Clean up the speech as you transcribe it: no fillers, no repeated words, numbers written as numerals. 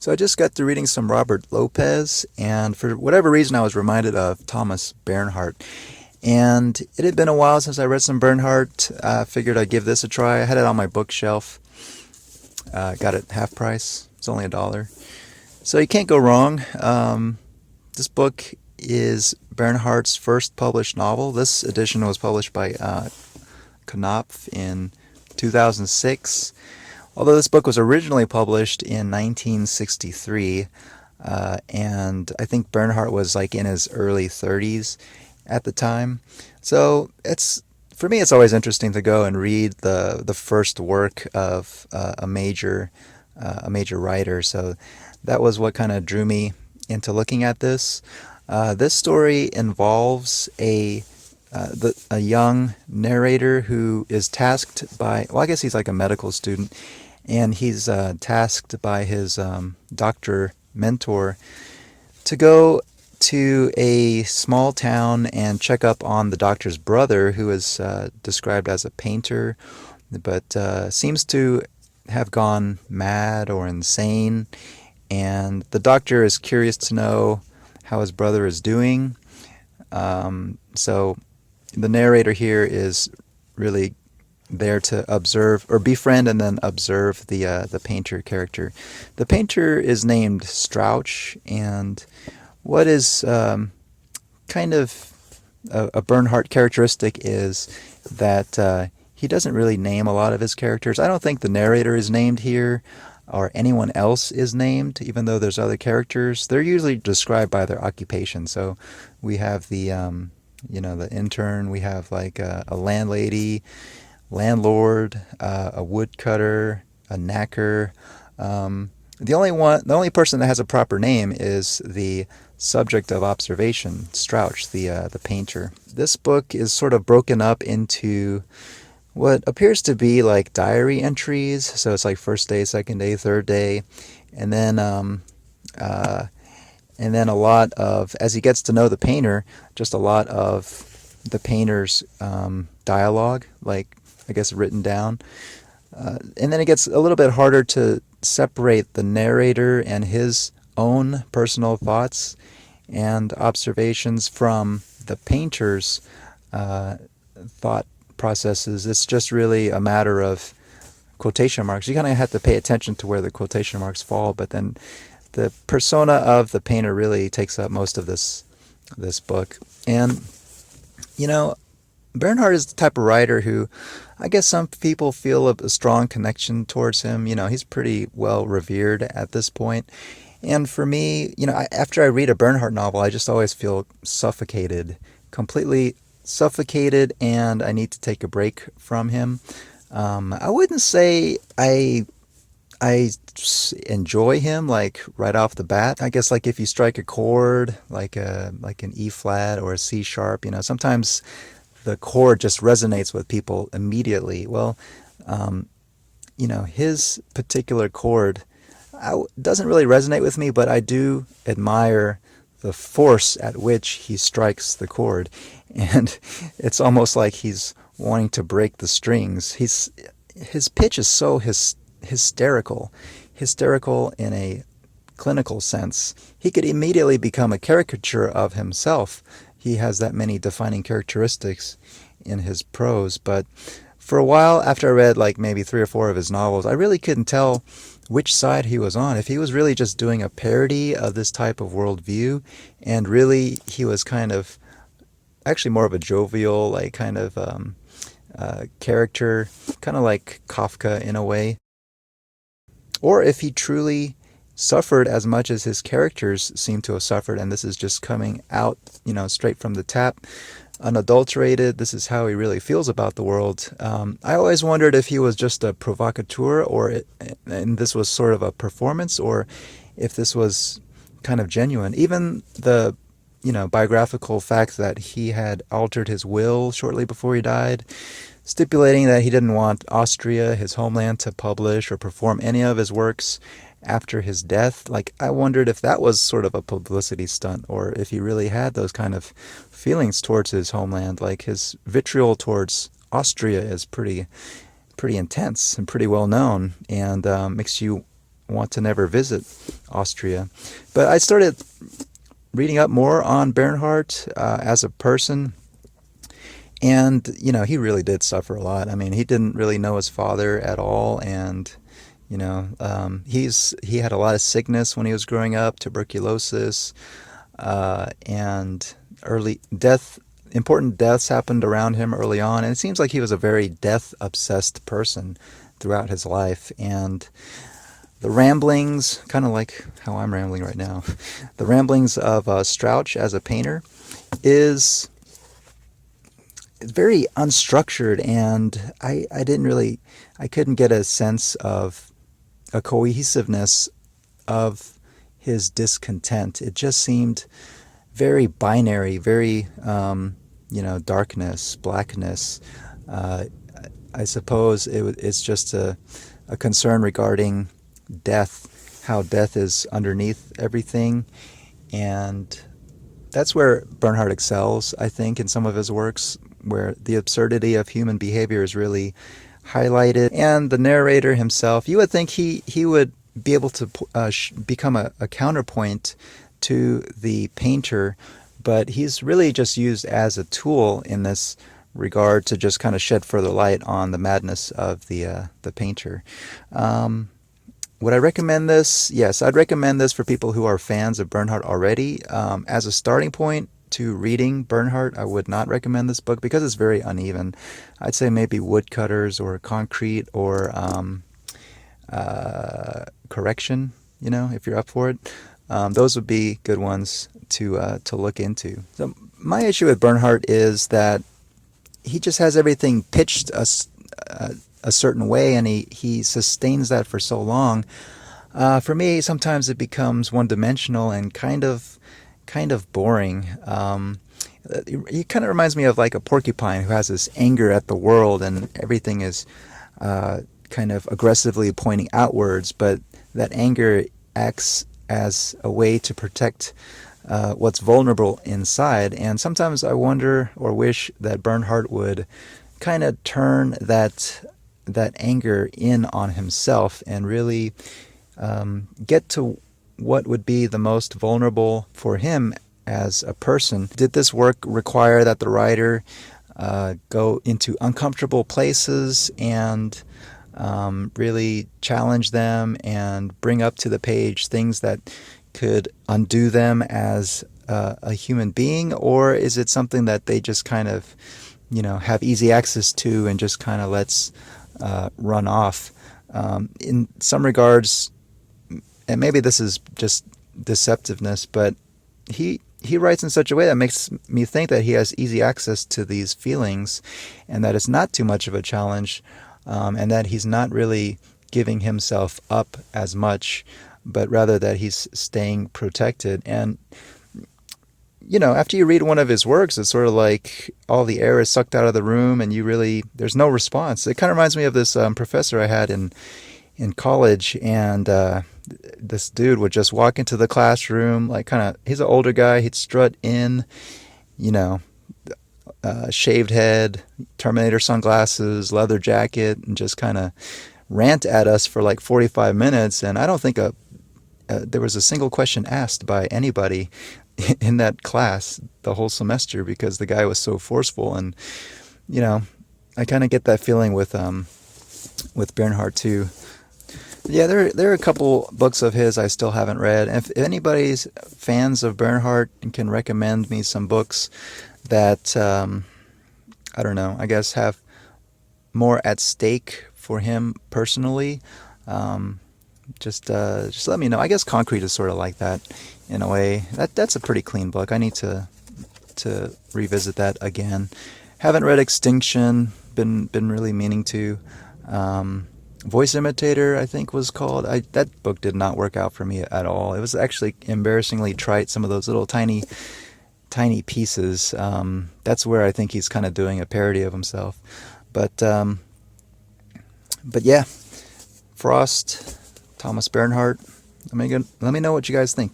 So I just got through reading some Robert Lopez, and for whatever reason, I was reminded of Thomas Bernhard. And it had been a while since I read some Bernhard. I figured I'd give this a try. I had it on my bookshelf. Got it half price. It's only $1. So you can't go wrong. This book is Bernhard's first published novel. This edition was published by Knopf in 2006. Although this book was originally published in 1963, and I think Bernhard was like in his early 30s at the time. So it's for me, it's always interesting to go and read the first work of a major writer. So that was what kind of drew me into looking at this. This story involves a young narrator who is tasked by, well, I guess he's like a medical student, and he's tasked by his doctor mentor to go to a small town and check up on the doctor's brother, who is described as a painter, but seems to have gone mad or insane. And the doctor is curious to know how his brother is doing. So the narrator here is really there to observe or befriend and then observe the painter character. The painter is named Strauch, and what is kind of a Bernhardt characteristic is that he doesn't really name a lot of his characters. I don't think the narrator is named here or anyone else is named, even though there's other characters. They're usually described by their occupation. So we have the intern, we have like a landlady, landlord, a woodcutter, a knacker. The only person that has a proper name is the subject of observation, Strauch, the painter. This book is sort of broken up into what appears to be like diary entries. So it's like first day, second day, third day, and then a lot of, as he gets to know the painter, just a lot of the painter's dialogue, like I guess written down. And then it gets a little bit harder to separate the narrator and his own personal thoughts and observations from the painter's thought processes. It's just really a matter of quotation marks. You kind of have to pay attention to where the quotation marks fall, but then the persona of the painter really takes up most of this book. And Bernhard is the type of writer who, I guess some people feel a strong connection towards him. He's pretty well revered at this point. And for me, after I read a Bernhard novel, I just always feel suffocated, completely suffocated, and I need to take a break from him. I wouldn't say I enjoy him like right off the bat. I guess like if you strike a chord, like an E flat or a C sharp, sometimes the chord just resonates with people immediately. Well, his particular chord doesn't really resonate with me, but I do admire the force at which he strikes the chord, and it's almost like he's wanting to break the strings. His pitch is so hysterical in a clinical sense. He could immediately become a caricature of himself. He has that many defining characteristics in his prose. But for a while, after I read like maybe 3 or 4 of his novels, I really couldn't tell which side he was on. If he was really just doing a parody of this type of worldview, and really he was kind of actually more of a jovial, like kind of character, kind of like Kafka in a way, or if he truly suffered as much as his characters seem to have suffered, and this is just coming out, straight from the tap, unadulterated. This is how he really feels about the world. I always wondered if he was just a provocateur, and this was sort of a performance, or if this was kind of genuine. Even the biographical fact that he had altered his will shortly before he died, stipulating that he didn't want Austria, his homeland, to publish or perform any of his works after his death. Like, I wondered if that was sort of a publicity stunt, or if he really had those kind of feelings towards his homeland. Like, his vitriol towards Austria is pretty intense and pretty well known, and makes you want to never visit Austria. But I started reading up more on Bernhard as a person. And, he really did suffer a lot. I mean, he didn't really know his father at all. And, he had a lot of sickness when he was growing up, tuberculosis, and important deaths happened around him early on. And it seems like he was a very death-obsessed person throughout his life. And the ramblings, kind of like how I'm rambling right now, the ramblings of Strauch as a painter is very unstructured, and I couldn't get a sense of a cohesiveness of his discontent. It just seemed very binary, very, darkness, blackness. I suppose it's just a concern regarding death, how death is underneath everything. And that's where Bernhard excels, I think, in some of his works, where the absurdity of human behavior is really highlighted. And the narrator himself, you would think he would be able to become a counterpoint to the painter, but he's really just used as a tool in this regard to just kind of shed further light on the madness of the painter. Would I recommend this? Yes, I'd recommend this for people who are fans of Bernhard already. As a starting point to reading Bernhard, I would not recommend this book because it's very uneven. I'd say maybe Woodcutters or Concrete or Correction, if you're up for it. Those would be good ones to look into. So my issue with Bernhard is that he just has everything pitched a certain way, and he sustains that for so long. For me, sometimes it becomes one-dimensional and kind of boring. He kind of reminds me of like a porcupine who has this anger at the world, and everything is kind of aggressively pointing outwards, but that anger acts as a way to protect what's vulnerable inside. And sometimes I wonder or wish that Bernhard would kind of turn that anger in on himself and really get to what would be the most vulnerable for him as a person. Did this work require that the writer go into uncomfortable places and really challenge them and bring up to the page things that could undo them as a human being? Or is it something that they just kind of, have easy access to and just kind of lets run off? In some regards, and maybe this is just deceptiveness, but he writes in such a way that makes me think that he has easy access to these feelings and that it's not too much of a challenge, and that he's not really giving himself up as much, but rather that he's staying protected. And after you read one of his works, it's sort of like all the air is sucked out of the room and there's no response. It kind of reminds me of this professor I had in college, and this dude would just walk into the classroom, he's an older guy, he'd strut in, shaved head, Terminator sunglasses, leather jacket, and just kind of rant at us for like 45 minutes. And I don't think there was a single question asked by anybody in that class the whole semester because the guy was so forceful. And I kind of get that feeling with Bernhard too. Yeah, there are a couple books of his I still haven't read. If anybody's fans of Bernhard and can recommend me some books that I don't know, I guess have more at stake for him personally, just let me know. I guess Concrete is sort of like that in a way. That's a pretty clean book. I need to revisit that again. Haven't read Extinction. Been really meaning to. Voice Imitator, I think was called. That book did not work out for me at all. It was actually embarrassingly trite. Some of those little tiny pieces. That's where I think he's kind of doing a parody of himself. But yeah, Frost, Thomas Bernhard. Let me know what you guys think.